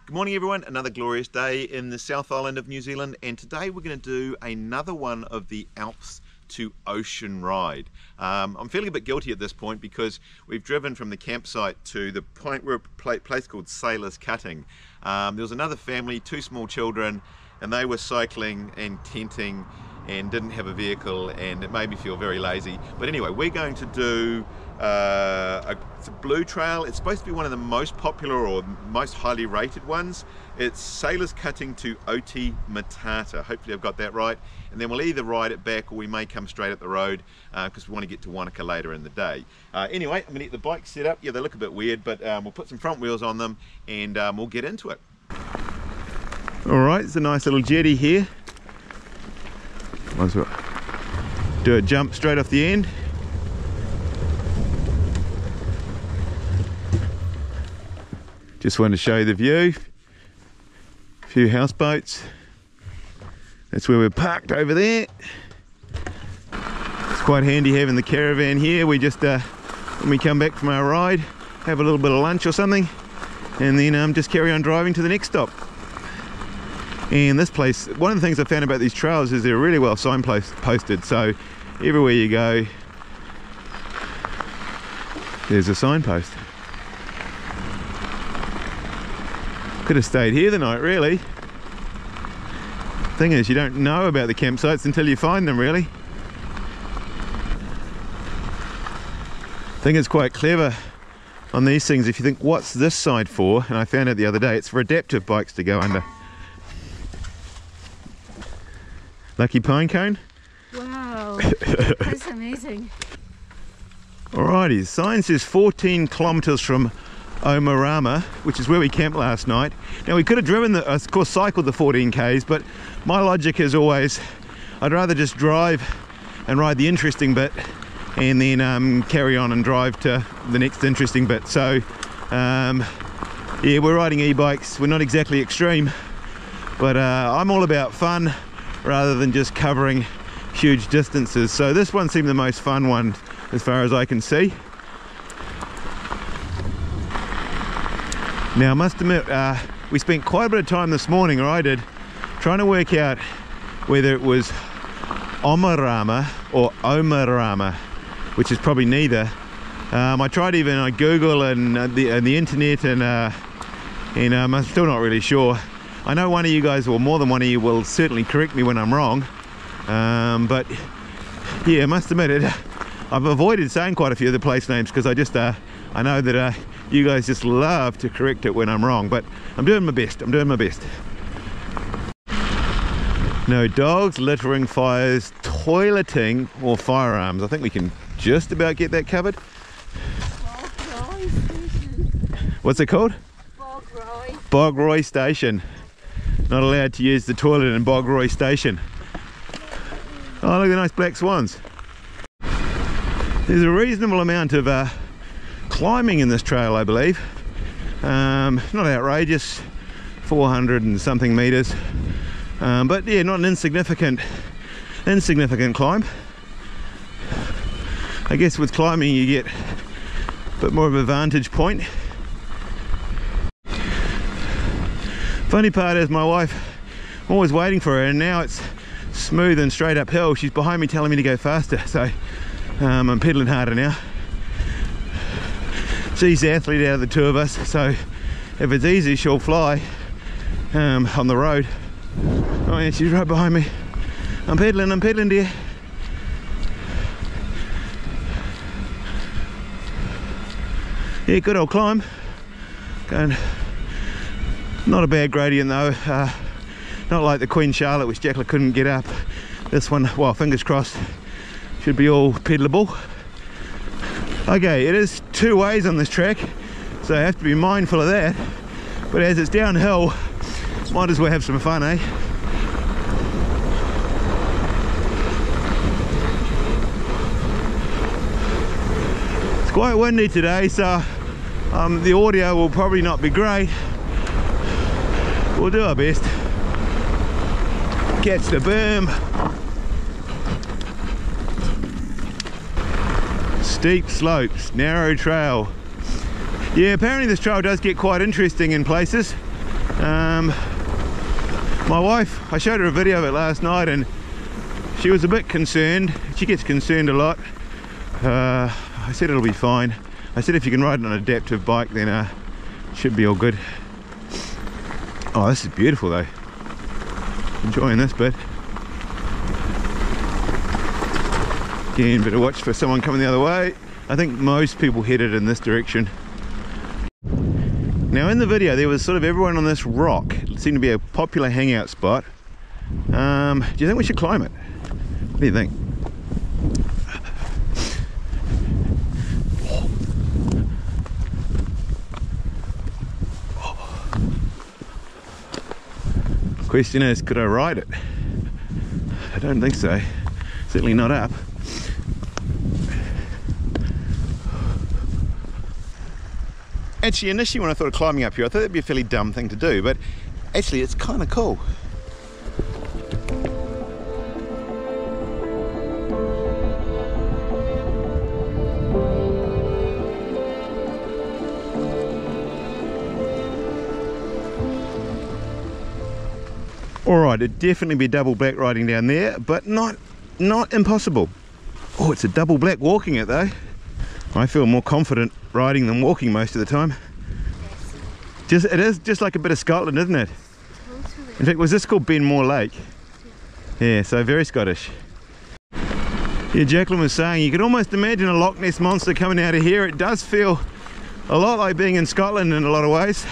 Good morning everyone, another glorious day in the South Island of New Zealand, and today we're going to do another one of the Alps to ocean ride. I'm feeling a bit guilty at this point because we've driven from the campsite to the point where a place called Sailor's Cutting. There was another family, two small children, and they were cycling and tenting and didn't have a vehicle, and it made me feel very lazy. But anyway, we're going to do it's a blue trail. It's supposed to be one of the most popular or most highly rated ones. It's Sailor's Cutting to Otematata. Hopefully I've got that right. And then we'll either ride it back or we may come straight up the road because we want to get to Wanaka later in the day. Anyway, I'm going to get the bike set up. Yeah, they look a bit weird, but we'll put some front wheels on them and we'll get into it. Alright, it's a nice little jetty here. Might as well do a jump straight off the end. Just wanted to show you the view. A few houseboats. That's where we're parked over there. It's quite handy having the caravan here. We just, when we come back from our ride, have a little bit of lunch or something, and then just carry on driving to the next stop. And this place, one of the things I found about these trails is they're really well signposted, so everywhere you go, there's a signpost. Could have stayed here the night, really. Thing is, you don't know about the campsites until you find them, really. I think it's quite clever on these things. If you think, what's this side for? And I found out the other day, it's for adaptive bikes to go under. Lucky pine cone? Wow, that's amazing. Alrighty, the sign says 14 kilometres from Oamaru, which is where we camped last night. Now we could have driven, of course cycled the 14 k's, but my logic is always I'd rather just drive and ride the interesting bit and then carry on and drive to the next interesting bit. So yeah, we're riding e-bikes. We're not exactly extreme, but I'm all about fun rather than just covering huge distances. So this one seemed the most fun one as far as I can see. Now I must admit, we spent quite a bit of time this morning, or I did, trying to work out whether it was Oamaru or Oamaru, which is probably neither. I tried even on Google and the internet, and I'm still not really sure. I know one of you guys, or more than one of you, will certainly correct me when I'm wrong. But yeah, I must admit it. I've avoided saying quite a few of the place names because I know that you guys just love to correct it when I'm wrong, but I'm doing my best. I'm doing my best. No dogs, littering, fires, toileting, or firearms. I think we can just about get that covered. What's it called? Bogroy. Bogroy Station. Not allowed to use the toilet in Bogroy Station. Oh, look at the nice black swans. There's a reasonable amount of climbing in this trail, I believe. Not outrageous, 400 and something meters, but yeah, not an insignificant climb. I guess with climbing you get a bit more of a vantage point. Funny part is my wife, I'm always waiting for her, and now it's smooth and straight uphill. She's behind me telling me to go faster, so I'm pedaling harder now. She's the athlete out of the two of us, so if it's easy she'll fly on the road. Oh yeah, she's right behind me. I'm pedaling dear. Yeah, good old climb. Going, not a bad gradient though. Not like the Queen Charlotte, which Jackla couldn't get up. This one, well, fingers crossed, should be all pedalable. Okay, it is two ways on this track, so I have to be mindful of that. But as it's downhill, might as well have some fun, eh? It's quite windy today, so the audio will probably not be great. We'll do our best. Catch the berm. Steep slopes, narrow trail. Yeah, apparently this trail does get quite interesting in places. My wife, I showed her a video of it last night and she was a bit concerned. She gets concerned a lot. I said it'll be fine. I said if you can ride an adaptive bike then it should be all good. Oh, this is beautiful though. Enjoying this bit. Again, better watch for someone coming the other way. I think most people headed in this direction. Now in the video there was sort of everyone on this rock. It seemed to be a popular hangout spot. Do you think we should climb it? What do you think? Question is, could I ride it? I don't think so. Certainly not up. Actually, initially when I thought of climbing up here, I thought that'd be a fairly dumb thing to do, but actually it's kind of cool. Alright, it'd definitely be double black riding down there, but not impossible. Oh, it's a double black walking it though. I feel more confident riding than walking most of the time. It is just like a bit of Scotland, isn't it? Totally. In fact, was this called Benmore Lake? Yeah, so very Scottish. Yeah, Jacqueline was saying you could almost imagine a Loch Ness monster coming out of here. It does feel a lot like being in Scotland in a lot of ways.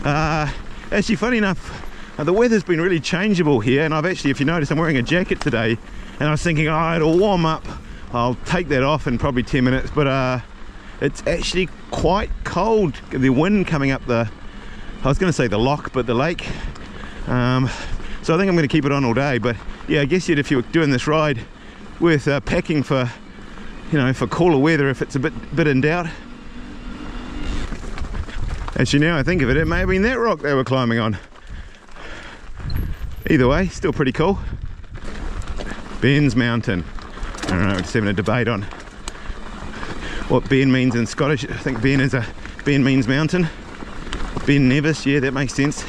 Actually, funny enough, the weather's been really changeable here, and I've actually, if you notice, I'm wearing a jacket today, and I was thinking, oh, it'll warm up. I'll take that off in probably 10 minutes, but it's actually quite cold. The wind coming up I was going to say the loch, but the lake. So I think I'm going to keep it on all day, but yeah, I guess if you were doing this ride, worth packing for, you know, for cooler weather if it's a bit in doubt. Actually, now I think of it, it may have been that rock they were climbing on. Either way, still pretty cool. Ben's Mountain. I don't know, we're just having a debate on what Ben means in Scottish. I think Ben means mountain. Ben Nevis, yeah, that makes sense.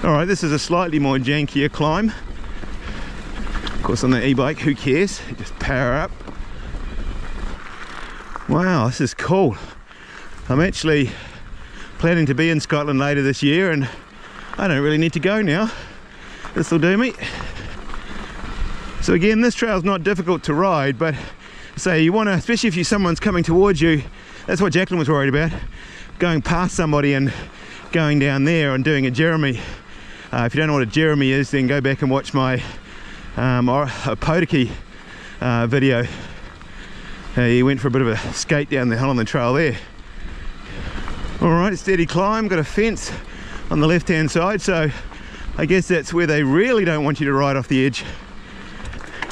Alright, this is a slightly more jankier climb. Of course, on the e-bike, who cares? You just power up. Wow, this is cool. I'm actually planning to be in Scotland later this year and I don't really need to go now. This will do me. So again, this trail's not difficult to ride, but say you want to, especially if someone's coming towards you, that's what Jacqueline was worried about, going past somebody and going down there and doing a Jeremy. If you don't know what a Jeremy is, then go back and watch my Podiki video. He went for a bit of a skate down the hill on the trail there. Alright, steady climb, got a fence on the left hand side, so I guess that's where they really don't want you to ride off the edge.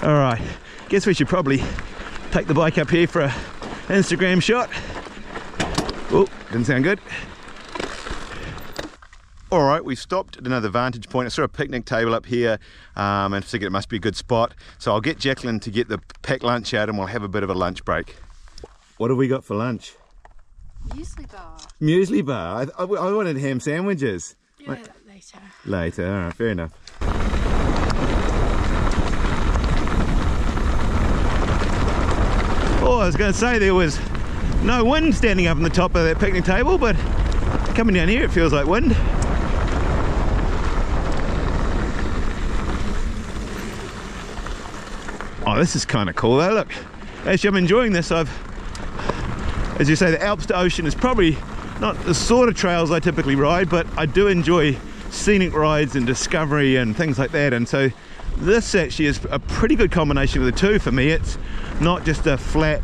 Alright, guess we should probably take the bike up here for an Instagram shot. Oh, didn't sound good. Alright, we stopped at another vantage point. I saw a picnic table up here and I figured it must be a good spot. So I'll get Jacqueline to get the packed lunch out and we'll have a bit of a lunch break. What have we got for lunch? Muesli bar. Muesli bar? I wanted ham sandwiches. Yeah, that later. Later, alright, fair enough. Oh, I was going to say there was no wind standing up on the top of that picnic table, but coming down here it feels like wind. Oh, this is kind of cool though, look. Actually, I'm enjoying this. As you say, the Alps to ocean is probably not the sort of trails I typically ride, but I do enjoy scenic rides and discovery and things like that, and so this actually is a pretty good combination of the two for me. It's not just a flat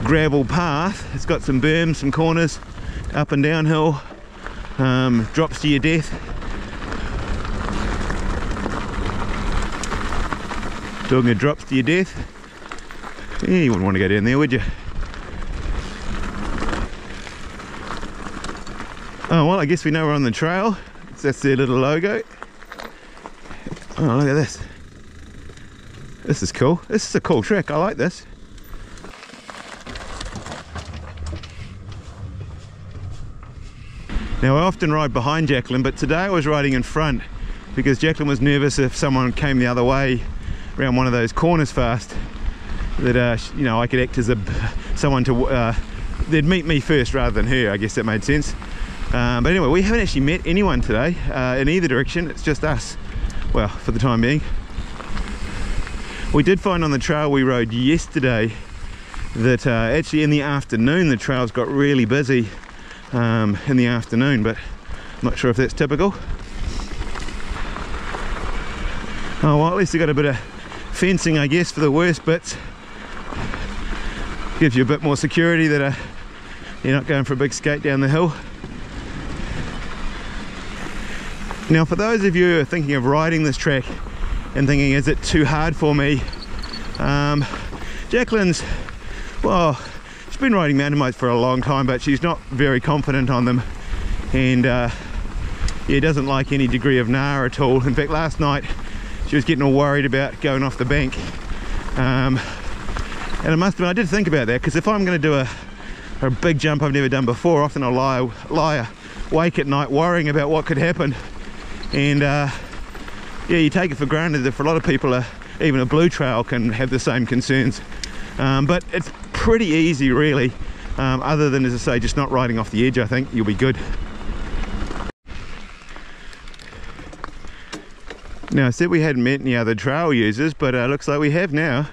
gravel path, it's got some berms, some corners, up and downhill, drops to your death. Talking of drops to your death, yeah, you wouldn't want to go down there, would you? Oh well, I guess we know we're on the trail. That's their little logo. Oh, look at this. This is cool. This is a cool track. I like this. Now I often ride behind Jacqueline, but today I was riding in front because Jacqueline was nervous if someone came the other way around one of those corners fast, that you know, I could act as someone to they'd meet me first rather than her. I guess that made sense. But anyway, we haven't actually met anyone today in either direction. It's just us, well, for the time being. We did find on the trail we rode yesterday that actually in the afternoon the trails got really busy in the afternoon, but I'm not sure if that's typical. Oh well, at least they got a bit of fencing, I guess, for the worst bits. Gives you a bit more security that you're not going for a big skate down the hill. Now for those of you who are thinking of riding this track and thinking, is it too hard for me? Jacqueline's, well, she's been riding mountain bikes for a long time, but she's not very confident on them, and yeah, doesn't like any degree of gnaw at all. In fact, last night she was getting all worried about going off the bank, and I must admit I did think about that, because if I'm going to do a big jump I've never done before, often I'll lie awake at night worrying about what could happen. And yeah, you take it for granted that for a lot of people even a blue trail can have the same concerns, but it's pretty easy really, other than, as I say, just not riding off the edge. I think you'll be good. Now I said we hadn't met any other trail users, but looks like we have now.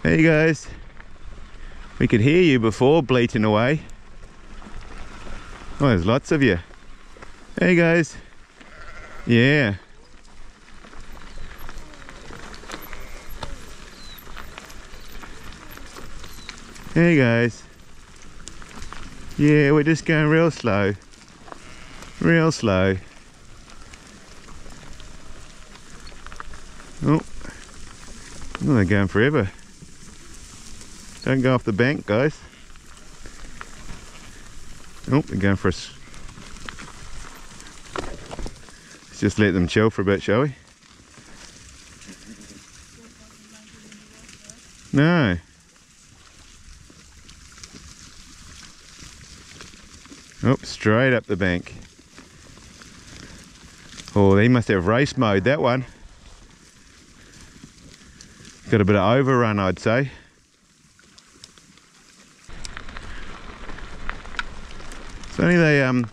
Hey guys, we could hear you before bleating away. Oh, there's lots of you. Hey guys. Yeah. Hey guys. Yeah, we're just going real slow. Real slow. Oh, they're going forever. Don't go off the bank, guys. Oh, they're going for us. Let's just let them chill for a bit, shall we? No. Oh, straight up the bank. Oh, they must have race mode, that one. Got a bit of overrun, I'd say. It's only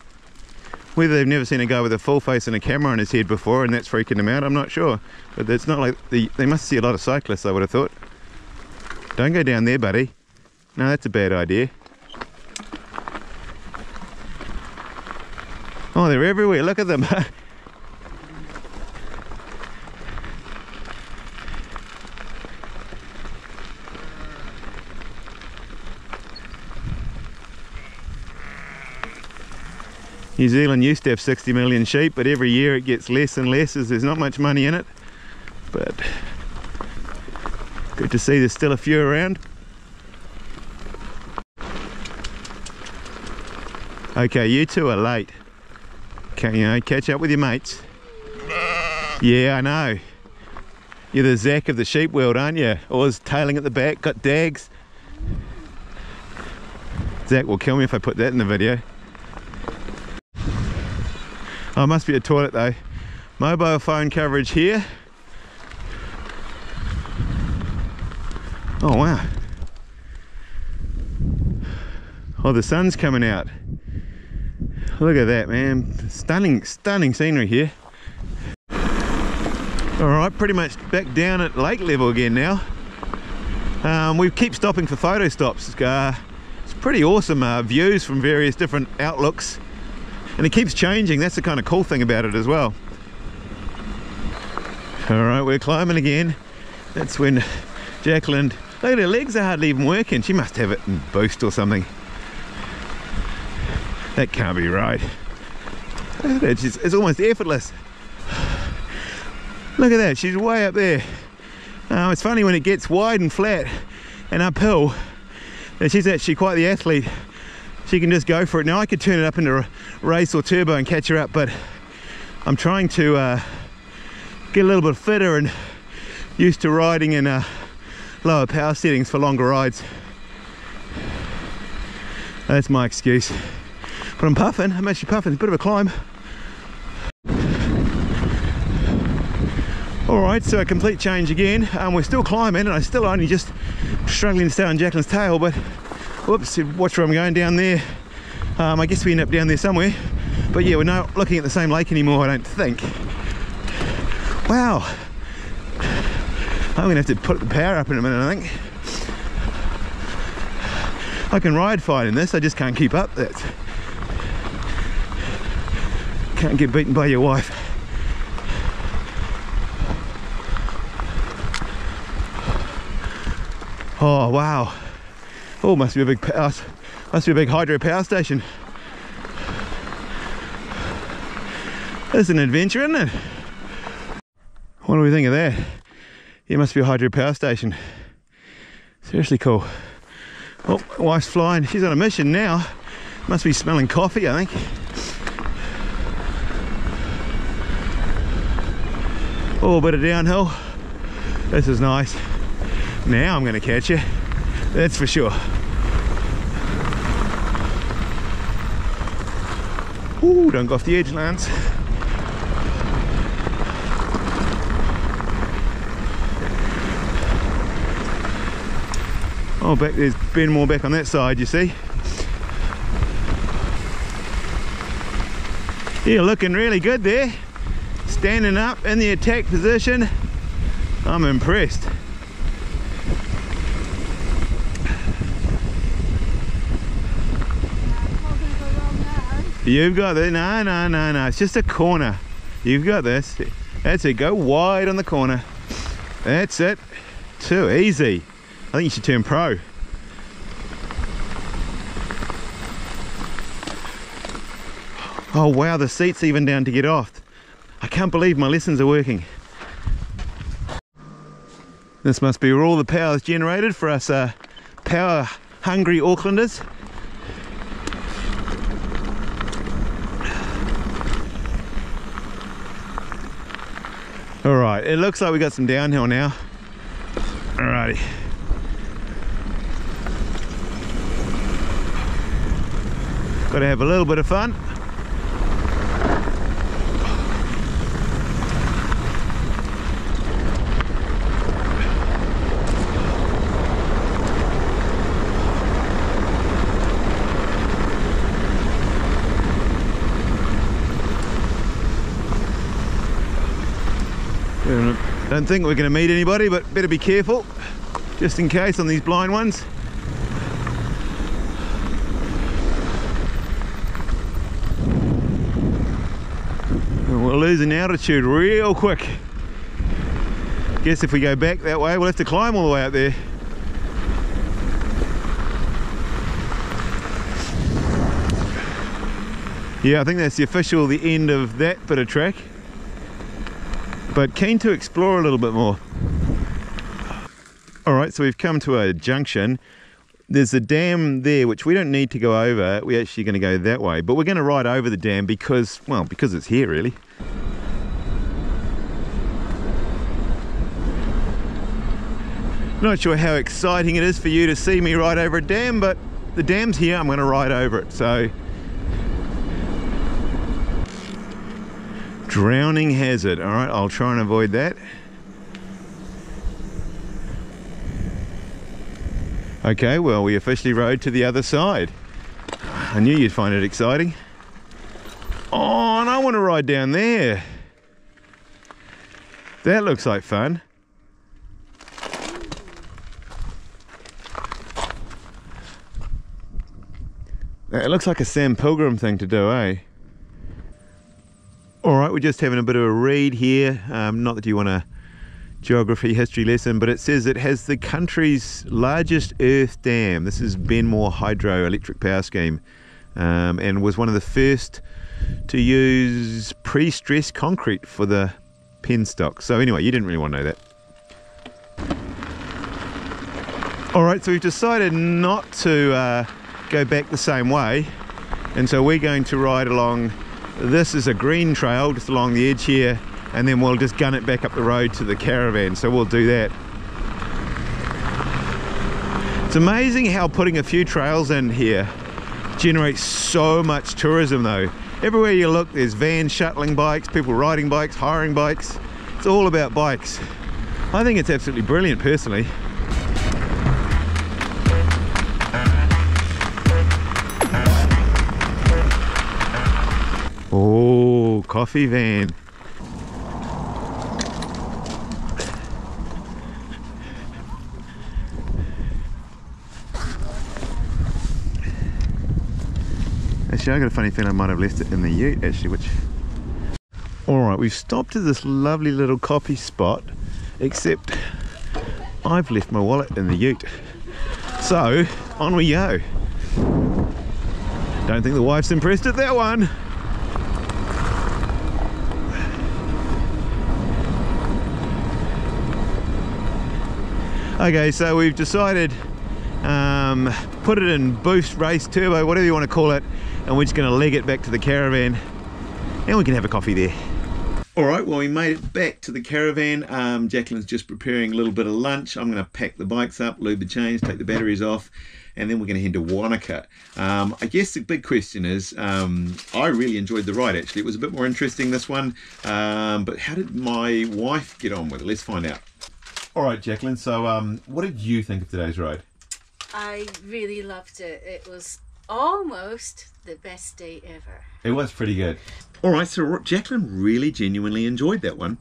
whether they've never seen a guy with a full face and a camera on his head before and that's freaking them out, I'm not sure. But it's not like they must see a lot of cyclists, I would have thought. Don't go down there, buddy. No, that's a bad idea. Oh, they're everywhere, look at them. New Zealand used to have 60 million sheep, but every year it gets less and less as there's not much money in it. But good to see there's still a few around. Okay, you two are late. Can you catch up with your mates? Yeah, I know. You're the Zach of the sheep world, aren't you? Always tailing at the back, got dags. Zach will kill me if I put that in the video. Oh, it must be a toilet though. Mobile phone coverage here. Oh wow. Oh, the sun's coming out. Look at that, man. Stunning, stunning scenery here. Alright, pretty much back down at lake level again now. We keep stopping for photo stops. It's pretty awesome views from various different outlooks. And it keeps changing, that's the kind of cool thing about it as well. Alright, we're climbing again. That's when Jacqueline, look at her legs are hardly even working. She must have it in boost or something. That can't be right. It's almost effortless. Look at that, she's way up there. It's funny when it gets wide and flat and uphill, and she's actually quite the athlete. She can just go for it. Now I could turn it up into a race or turbo and catch her up, but I'm trying to get a little bit fitter and used to riding in lower power settings for longer rides. That's my excuse. But I'm puffing, I'm actually puffing, it's a bit of a climb. Alright, so a complete change again. We're still climbing and I'm still only just struggling to stay on Jacqueline's tail, but whoops, watch where I'm going down there. I guess we end up down there somewhere. But yeah, we're not looking at the same lake anymore, I don't think. Wow. I'm gonna have to put the power up in a minute, I think. I can ride fine in this, I just can't keep up. That can't get beaten by your wife. Oh wow. Oh, must be a big power, must be a big hydro power station. That's an adventure, isn't it? What do we think of that? It must be a hydro power station. Seriously cool. Oh, my wife's flying. She's on a mission now. Must be smelling coffee, I think. Oh, a bit of downhill. This is nice. Now I'm going to catch you. That's for sure. Ooh, don't go off the edge, Lance. Oh, back there's been more back on that side, you see. You're looking really good there. Standing up in the attack position. I'm impressed. You've got this. No. It's just a corner. You've got this. That's it. Go wide on the corner. That's it. Too easy. I think you should turn pro. Oh wow, the seat's even down to get off. I can't believe my lessons are working. This must be where all the power is generated for us power hungry Aucklanders. Alright, it looks like we got some downhill now. Alrighty. Got to have a little bit of fun. Don't think we're going to meet anybody, but better be careful just in case on these blind ones. We're losing altitude real quick. Guess if we go back that way, we'll have to climb all the way up there. Yeah, I think that's the end of that bit of track. But keen to explore a little bit more. Alright, so we've come to a junction. There's a dam there which we don't need to go over. We're actually going to go that way, but we're going to ride over the dam because, well, because it's here really. Not sure how exciting it is for you to see me ride over a dam, but the dam's here, I'm going to ride over it. So drowning hazard. All right, I'll try and avoid that. Okay, well, we officially rode to the other side. I knew you'd find it exciting. Oh, and I want to ride down there. That looks like fun. It looks like a Sam Pilgrim thing to do, eh? Alright, we're just having a bit of a read here. Not that you want a geography history lesson, but it says it has the country's largest earth dam. This is Benmore Hydroelectric Power Scheme, and was one of the first to use pre-stressed concrete for the penstock. So anyway, you didn't really want to know that. Alright, so we've decided not to go back the same way, and so we're going to ride along. This is a green trail just along the edge here, and then we'll just gun it back up the road to the caravan, so we'll do that. It's amazing how putting a few trails in here generates so much tourism though. Everywhere you look there's vans shuttling bikes, people riding bikes, hiring bikes. It's all about bikes. I think it's absolutely brilliant personally. Oh, coffee van. Actually, I got a funny feeling I might have left it in the ute actually, which... Alright, we've stopped at this lovely little coffee spot, except I've left my wallet in the ute. So, on we go. Don't think the wife's impressed at that one. Okay, so we've decided, put it in boost, race, turbo, whatever you want to call it, and we're just going to leg it back to the caravan and we can have a coffee there. Alright, well we made it back to the caravan. Jacqueline's just preparing a little bit of lunch. I'm going to pack the bikes up, lube the chains, take the batteries off, and then we're going to head to Wanaka. I guess the big question is, I really enjoyed the ride actually. It was a bit more interesting this one, but how did my wife get on with it? Let's find out. Alright Jacqueline, so what did you think of today's ride? I really loved it. It was almost the best day ever. It was pretty good. Alright, so Jacqueline really genuinely enjoyed that one,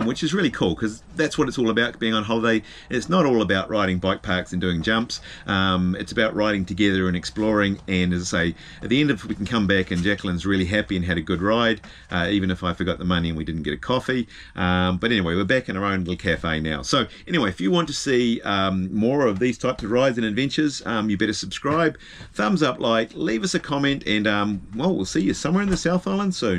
which is really cool because that's what it's all about, being on holiday. It's not all about riding bike parks and doing jumps. It's about riding together and exploring, and as I say, at the end of it we can come back and Jacqueline's really happy and had a good ride, even if I forgot the money and we didn't get a coffee. But anyway, we're back in our own little cafe now. So anyway, if you want to see more of these types of rides and adventures, you better subscribe, thumbs up, like, leave us a comment, and well, we'll see you somewhere in the South Island soon.